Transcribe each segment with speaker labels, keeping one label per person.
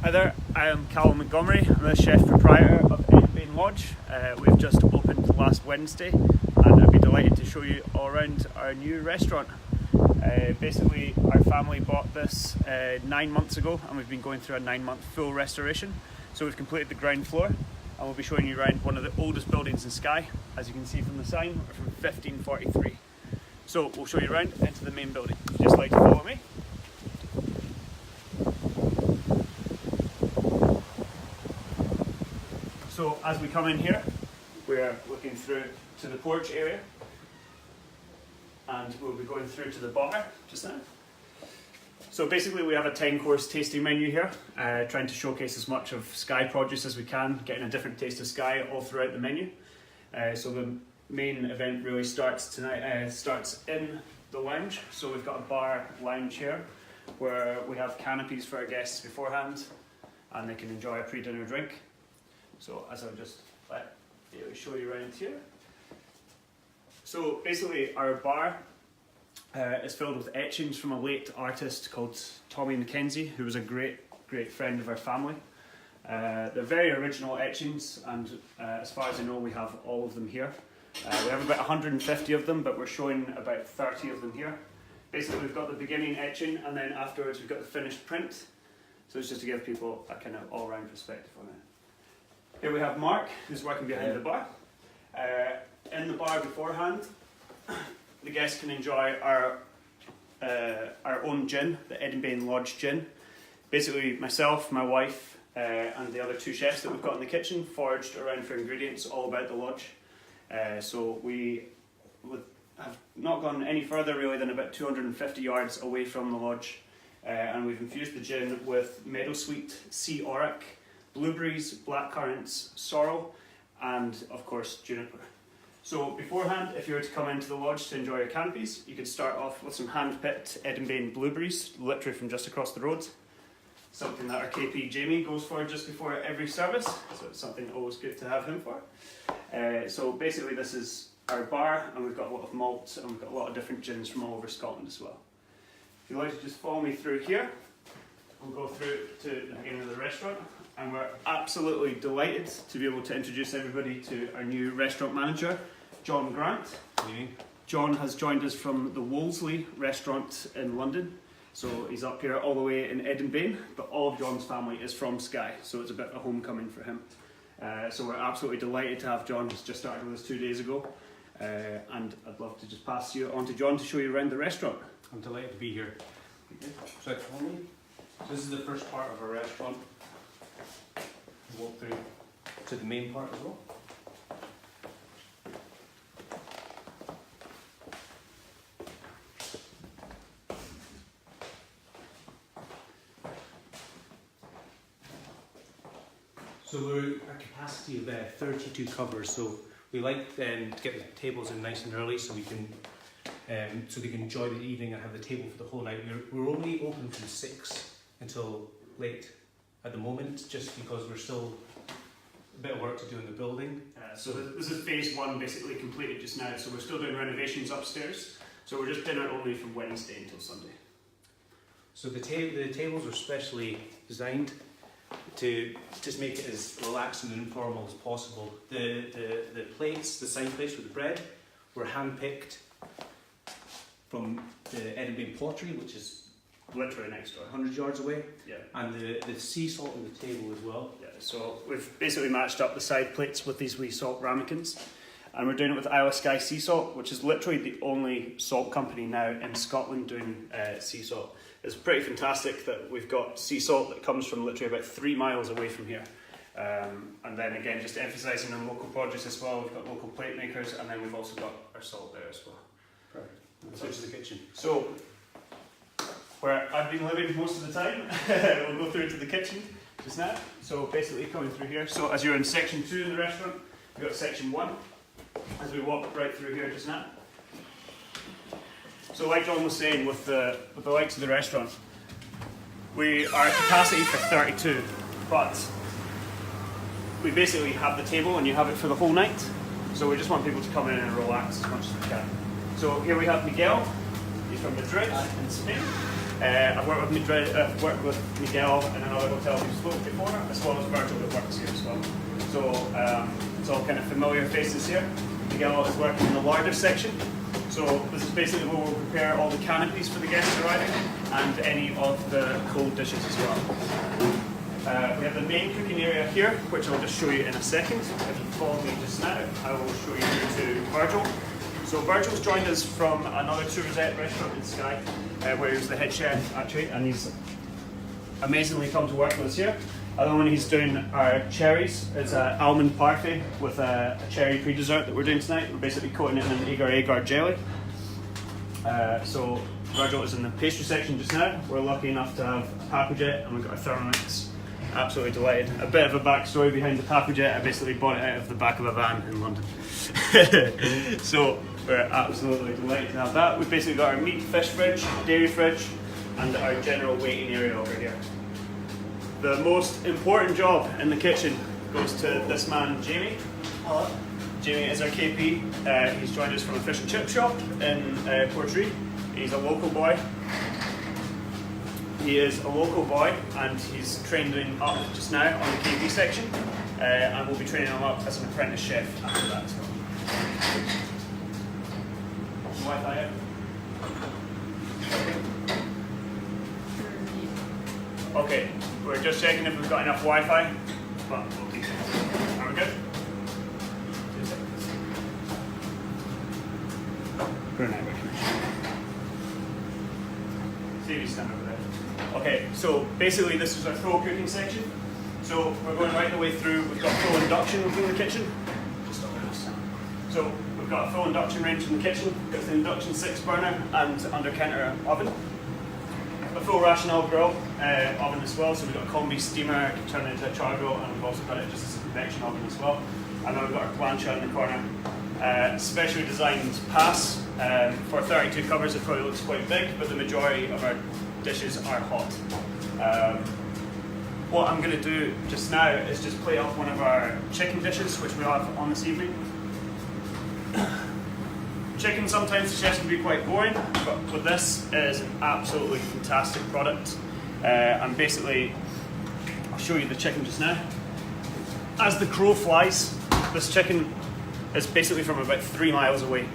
Speaker 1: Hi there, I am Calum Montgomery. I'm the chef proprietor of Edinbane Lodge. We've just opened last Wednesday and I'd be delighted to show you all around our new restaurant. Basically, our family bought this 9 months ago and we've been going through a 9-month full restoration. So we've completed the ground floor and we'll be showing you around one of the oldest buildings in Skye. As you can see from the sign, we're from 1543. So we'll show you around into the main building. If you'd just like to follow me. So as we come in here, we're looking through to the porch area and we'll be going through to the bar just now. So basically we have a 10-course tasting menu here, trying to showcase as much of Skye produce as we can, getting a different taste of Skye all throughout the menu. So the main event really starts tonight, starts in the lounge. So we've got a bar lounge here where we have canopies for our guests beforehand and they can enjoy a pre-dinner drink. So as I'll just show you around here. So basically our bar is filled with etchings from a late artist called Tommy Mackenzie, who was a great friend of our family. They're very original etchings and as far as I know we have all of them here. We have about 150 of them, but we're showing about 30 of them here. Basically we've got the beginning etching and then afterwards we've got the finished print. So it's just to give people a kind of all-round perspective on it. Here we have Mark, who's working behind the bar. In the bar beforehand, the guests can enjoy our own gin, the Edinbane Lodge gin. Basically, myself, my wife, and the other two chefs that we've got in the kitchen foraged around for ingredients all about the lodge. So we have not gone any further really than about 250 yards away from the lodge, and we've infused the gin with meadowsweet, sea auric, blueberries, blackcurrants, sorrel, and of course juniper. So beforehand, if you were to come into the lodge to enjoy your canopies, you could start off with some hand-picked Edinbane blueberries, literally from just across the road. Something that our KP Jamie goes for just before every service, so it's something always good to have him for. So basically this is our bar, and we've got a lot of malt, and we've got a lot of different gins from all over Scotland as well. If you'd like to just follow me through here, we'll go through to the beginning of the restaurant. And we're absolutely delighted to be able to introduce everybody to our new restaurant manager, John Grant. John has joined us from the Wolseley restaurant in London. So he's up here all the way in Edinbane, but all of John's family is from Skye, so it's a bit of a homecoming for him. So we're absolutely delighted to have John. He's just started with us 2 days ago. And I'd love to just pass you on to John to show you around the restaurant.
Speaker 2: I'm delighted to be here. So this is the first part of our restaurant. Walk through to the main part as well. So we're at a capacity of 32 covers. So we like to get the tables in nice and early, so we can so they can enjoy the evening and have the table for the whole night. We're only open from 6 until late at the moment, just because we're still a bit of work to do in the building.
Speaker 1: So this is phase 1 basically completed just now, so we're still doing renovations upstairs. So we're just dinner only from Wednesday until Sunday.
Speaker 2: So the tables are specially designed to just make it as relaxed and informal as possible. The plates, the side plates with the bread, were hand-picked from the Edinbane pottery, which is literally next door, 100 yards away. Yeah. And the sea salt on the table as well.
Speaker 1: Yeah, so we've basically matched up the side plates with these wee salt ramekins. And we're doing it with Isle of Skye sea salt, which is literally the only salt company now in Scotland doing sea salt. It's pretty fantastic that we've got sea salt that comes from literally about 3 miles away from here. And then again, just emphasising on local produce as well. We've got local plate makers, and then we've also got our salt there as well.
Speaker 2: Perfect. So to the kitchen.
Speaker 1: So, where I've been living most of the time, we'll go through to the kitchen just now. So basically coming through here. So as you're in section 2 in the restaurant, we've got section 1. As we walk right through here just now. So like John was saying, with the likes of the restaurant, we are at capacity for 32, but we basically have the table and you have it for the whole night. So we just want people to come in and relax as much as we can. So here we have Miguel. He's from Madrid in Spain. I've worked with Miguel in another hotel we've spoken before, as well as Virgil that works here as well. So it's all kind of familiar faces here. Miguel is working in the larder section. So this is basically where we'll prepare all the canopies for the guests arriving and any of the cold dishes as well. We have the main cooking area here, which I'll just show you in a second. If you follow me just now, I will show you through to Virgil. So Virgil's joined us from another Tourist restaurant in Skye, where he was the head chef actually, and he's amazingly come to work with us here. Other one he's doing our cherries. It's an almond parfait with a cherry pre-dessert that we're doing tonight. We're basically coating it in an agar-agar jelly. So Virgil is in the pastry section just now. We're lucky enough to have a papajet and we've got a Thermomix. Absolutely delighted. A bit of a backstory behind the papajet. I basically bought it out of the back of a van in London. So we're absolutely delighted to have that. We've basically got our meat, fish fridge, dairy fridge, and our general waiting area over here. The most important job in the kitchen goes to this man, Jamie. Hello. Jamie is our KP. He's joined us from a fish and chip shop in Portree. He's a local boy. He is a local boy and he's training up just now on the KP section. And we'll be training him up as an apprentice chef after that as well. Wi-Fi out. Okay, we're just checking if we've got enough Wi-Fi, but we'll keep it. Are we good? 2 seconds. Put an network connection. See if you stand over there. Okay, so basically this is our full cooking section. So we're going right the way through. We've got full induction within the kitchen. Just over this. So we've got a full induction range in the kitchen. We've got the induction 6 burner and under counter oven. A full rational grill oven as well, so we've got a combi steamer turned into a char grill, and we've also got it just as a convection oven as well. And then we've got our plancha in the corner. Specially designed pass. For 32 covers it probably looks quite big, but the majority of our dishes are hot. What I'm going to do just now is just plate off one of our chicken dishes, which we have on this evening. Chicken sometimes the chefs can be quite boring, but with this it is an absolutely fantastic product. And basically, I'll show you the chicken just now. As the crow flies, this chicken is basically from about 3 miles away.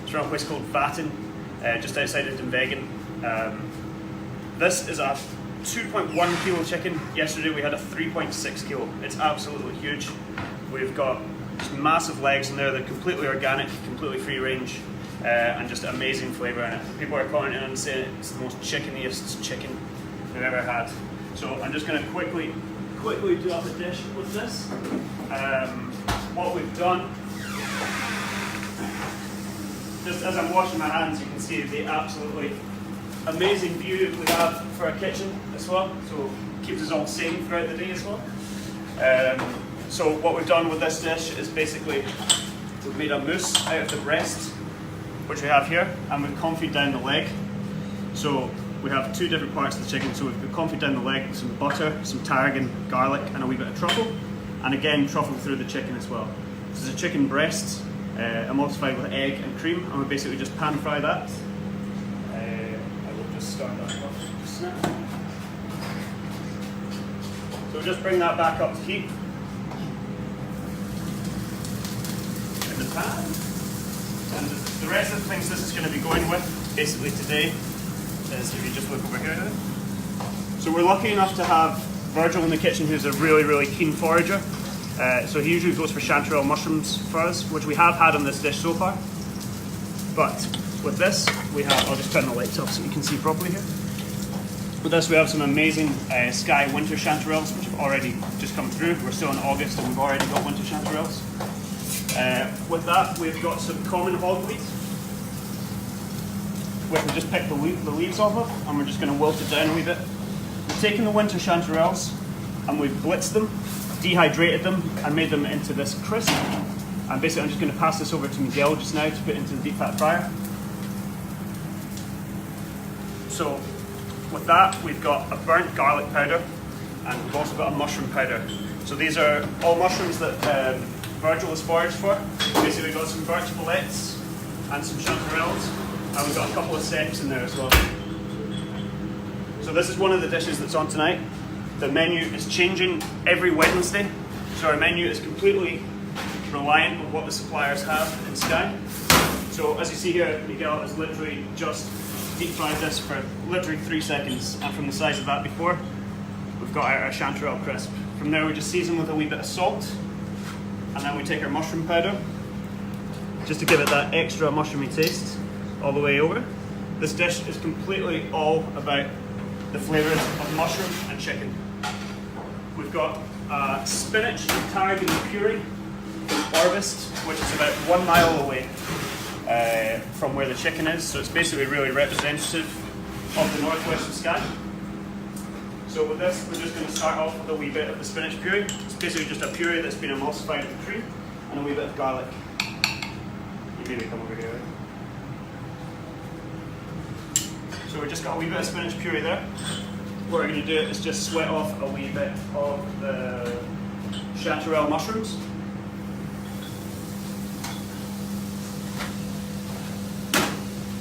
Speaker 1: It's from a place called Vatten, just outside of Edinbane. This is a 2.1 kilo chicken. Yesterday we had a 3.6 kilo. It's absolutely huge. We've got just massive legs in there. They're completely organic, completely free range. And just amazing flavour in it. People are commenting and saying it's the most chickeniest chicken they've ever had. So I'm just going to quickly do up a dish with this. What we've done, just as I'm washing my hands, you can see the absolutely amazing view we have for our kitchen as well. So it keeps us all sane throughout the day as well. So what we've done with this dish is basically we've made a mousse out of the breast, which we have here, and we've confied down the leg. So we have 2 different parts of the chicken. So we've confied down the leg with some butter, some tarragon, garlic, and a wee bit of truffle. And again, truffle through the chicken as well. This is a chicken breast, emulsified with egg and cream, and we basically just pan fry that. I will just start that off just now. So we'll just bring that back up to heat in the pan. And the rest of the things this is going to be going with, basically today, is if you just look over here. So we're lucky enough to have Virgil in the kitchen, who's a really, really keen forager. So he usually goes for chanterelle mushrooms for us, which we have had on this dish so far. But with this, we have, I'll just turn the lights off so you can see properly here. With this, we have some amazing Skye winter chanterelles, which have already just come through. We're still in August and we've already got winter chanterelles. With that, we've got some common hogweed, which we just picked the leaves off of, and we're just going to wilt it down a wee bit. We've taken the winter chanterelles and we've blitzed them, dehydrated them, and made them into this crisp. And basically, I'm just going to pass this over to Miguel just now to put into the deep fat fryer. So, with that, we've got a burnt garlic powder, and we've also got a mushroom powder. So these are all mushrooms that Virgil has foraged for. Basically, we've got some birch bullets and some chanterelles. And we've got a couple of sets in there as well. So this is one of the dishes that's on tonight. The menu is changing every Wednesday. So our menu is completely reliant on what the suppliers have in Skye. So as you see here, Miguel has literally just deep fried this for literally 3 seconds. And from the size of that before, we've got our chanterelle crisp. From there we just season with a wee bit of salt. And then we take our mushroom powder, just to give it that extra mushroomy taste all the way over. This dish is completely all about the flavours of mushroom and chicken. We've got spinach and tarragon puree from Orbist, which is about 1 mile away from where the chicken is, so it's basically really representative of the northwest of Skye. So with this, we're just going to start off with a wee bit of the spinach puree. It's basically just a puree that's been emulsified with cream and a wee bit of garlic. You maybe come over here. So we just got a wee bit of spinach puree there. What we're going to do is just sweat off a wee bit of the chanterelle mushrooms.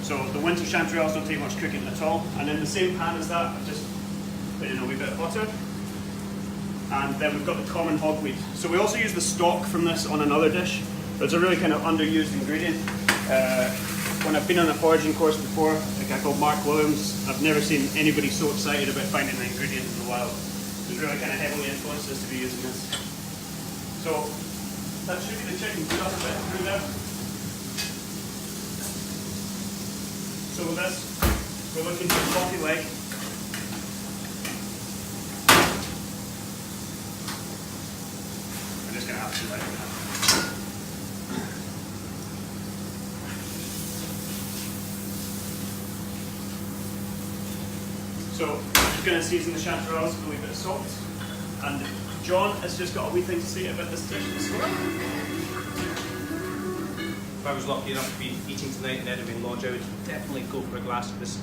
Speaker 1: So the winter chanterelles don't take much cooking at all. And in the same pan as that, I've just put in a wee bit of butter. And then we've got the common hogweed. So we also use the stock from this on another dish. But it's a really kind of underused ingredient. When I've been on a foraging course before, a guy called Mark Williams, I've never seen anybody so excited about finding an ingredient in the wild. He's really kind of heavily influenced us to be using this. So that should be the chicken stuff a bit through there. So with this, we're looking for a coffee leg. I'm just going to have to do that. So I'm just going to season the chanterelles with a wee bit of salt. And John has just got a wee thing to say about this dish as well.
Speaker 2: If I was lucky enough to be eating tonight in Edinbane Lodge, I would definitely go for a glass of this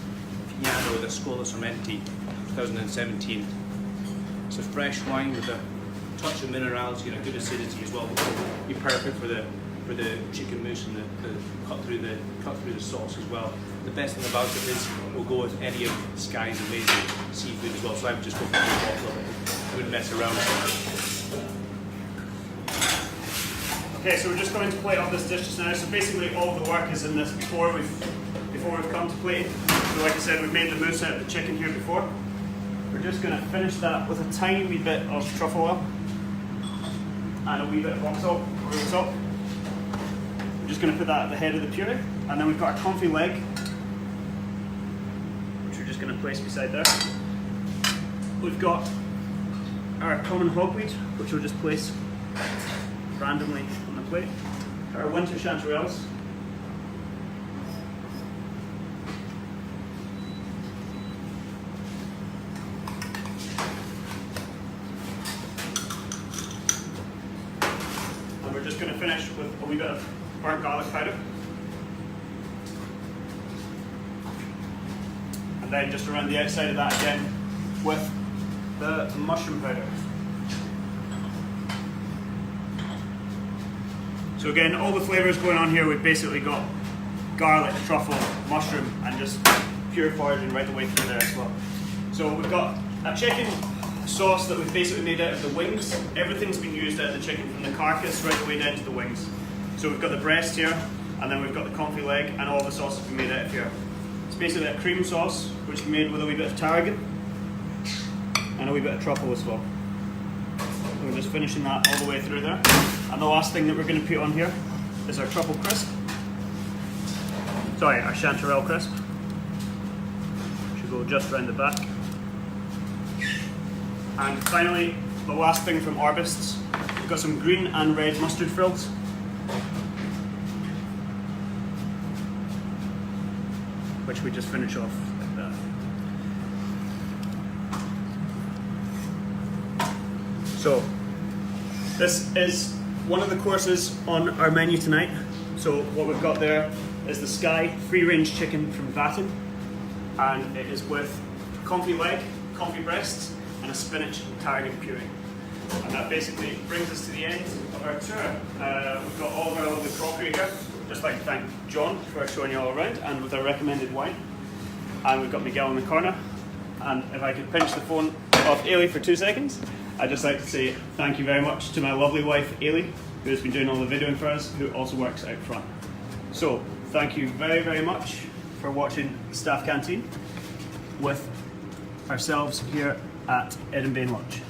Speaker 2: Fiano, the Scola Sorrenti 2017. It's a fresh wine with a touch of minerality and a good acidity as well. It'll be perfect for the chicken mousse and the cut through the sauce as well. The best thing about it is we'll go with any of Skye's amazing seafood as well. So I would just go for a bottle of it. I wouldn't mess around.
Speaker 1: Okay, so we're just going to plate up this dish just now. So basically all of the work is in this before we've come to plate. So like I said, we've made the mousse out of the chicken here before. We're just going to finish that with a tiny wee bit of truffle oil and a wee bit of rock salt over the top. We're just going to put that at the head of the puree, and then we've got our confit leg, which we're just going to place beside there. We've got our common hogweed, which we'll just place randomly on the plate. Our winter chanterelles. And we're just going to finish with a wee bit of burnt garlic powder. And then just around the outside of that again with the mushroom powder. So again, all the flavours going on here, we've basically got garlic, truffle, mushroom, and just pure foraging right the way through there as well. So we've got a chicken sauce that we've basically made out of the wings. Everything's been used out of the chicken, from the carcass right the way down to the wings. So we've got the breast here, and then we've got the confit leg, and all the sauce has been made out of here. It's basically a cream sauce, which is made with a wee bit of tarragon, and a wee bit of truffle as well. So we're just finishing that all the way through there. And the last thing that we're going to put on here is our truffle crisp. Sorry, our chanterelle crisp. Should go just round the back. And finally, the last thing from Orbist's, we've got some green and red mustard frills. Which we just finish off like that. So, this is one of the courses on our menu tonight. So what we've got there is the Skye free-range chicken from Vatten, and it is with confit leg, confit breasts, and a spinach and tarragon puree. And that basically brings us to the end of our tour. We've got all of our lovely crockery here. just like to thank John for showing you all around and with our recommended wine. And we've got Miguel in the corner. And if I could pinch the phone off Ailey for 2 seconds, I'd just like to say thank you very much to my lovely wife Ailey, who has been doing all the videoing for us, who also works out front. So thank you very, very much for watching Staff Canteen with ourselves here at Edinbane Lodge.